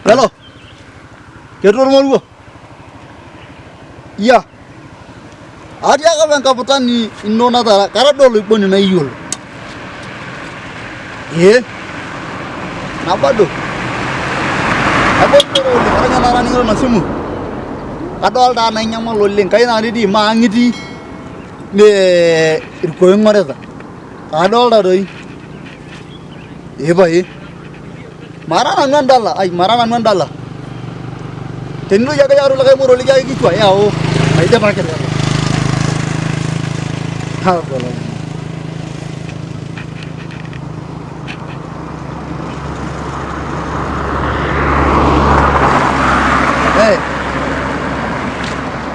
Hello. Ketua ormoruo. Iya. Atiaka apa enkaputani ino natara karado oloiboni nayiolo. Nabado. Abotoro karanya naraningiro na simu. Kadolta nainyamal oleng kaina dii maangiti ne irkoe ngoreta. Kadolta doi. Pai. Mara nanu endala. Tenilo jaga jaru lakai muro ligai kichwa yao. Aide pakele. Ha bola.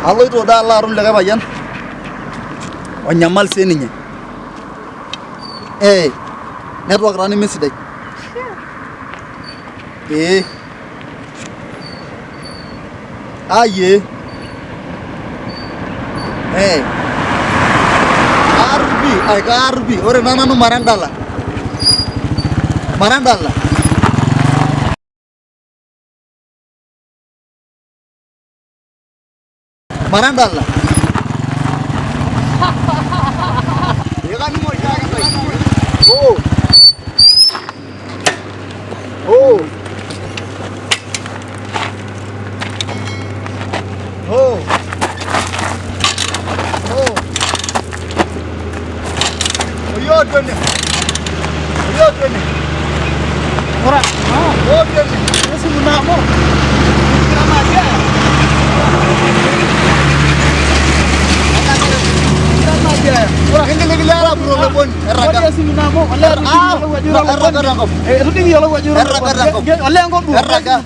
Aloito dala arum lakai bayan. Onyamal sininye. Network rani mesidai. Aye. Arbi. Ore nanu marandala. Marandala. Yakani mo jari bai. Yo dene. Ora. Dene. Ese munamo. Kama dia. Ora hindi nagilala bro lebon. Erraga. Ese munamo. Erraga. Ruting yolo wajuro. Alle angko bu. Erraga.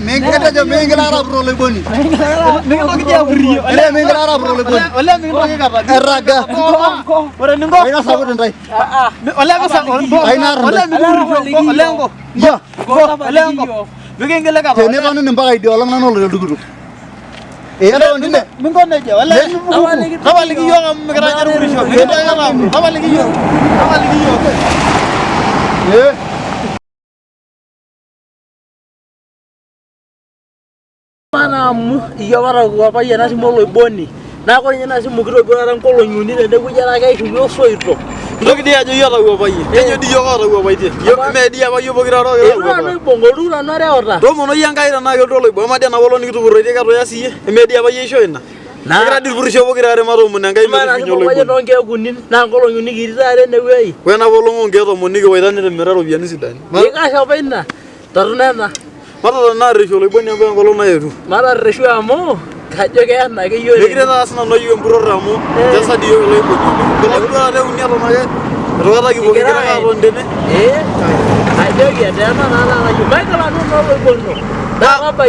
Mengilala bro lebon. Mengilala bro lebon. Erraga. Ora ningo. Aina sabu dendai. Ole ko sabu. Aina ole angko. Ya. Ole angko. Begengele ka. Tene tanu nimba ga idiolang nanu ole duguru. Ero ndine. Mingo neje. Ole. Awaligi yo ngam megara jaru risho. Awaligi yo. Mana iya wara apa ya nasi molo boni. Na ko nyana si mugiro gorara nkolo nyuni de kujara kai kuyo soito. Ndoki dia ajo yara go bayi. Enyo di yo gara go bayi. Yo me dia ba yo bogira ro yo. Ero bongolu na nare ora. Do mono yanga ira na yo dolo bo ma dia na wolo ni kutu rede ka ro yasi. Me dia ba ye shoina. Na gra dir burisho bogira re maro mun ngai me fi nyolo. Mana ko nge kunin na nkolo nyuni giritare ne wei. Wena wolo ngo ngeto moni go waidane de meraro biani sidani. Ika shabaina. Tornena. Mara na risho lo boni ambe ngolo na yeru. Mara risho amo. Kajo ke na ke yo. Negre na asna no yo programo. Jasa dio lo boni. Bela bela le unyalo na ye. Rogata ki bogira ka rondene. Kajo ke dana na yo. Mai kala no lo bono. Da apa